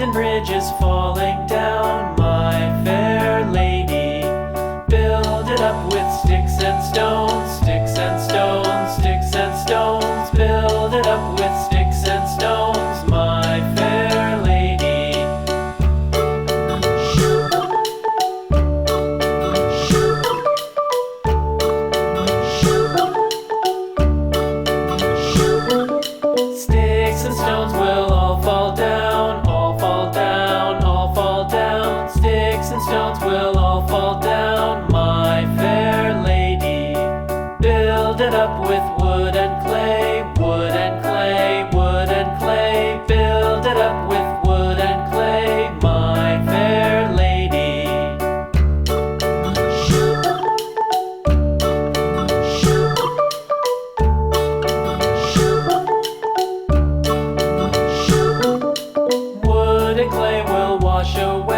mountain bridge is falling down, my fair lady. Build it up with sticks and stones, sticks and stones, sticks and stones. Build it up with sticks and stones, my fair lady. Sticks and stones will all fall down, all fall down, all fall down. Sticks and stones will all fall down, my fair lady. Build it up with wood and clay, wood and clay, wood and clay. Build it up with wood and clay, my fair lady. Wood and clay will wash away.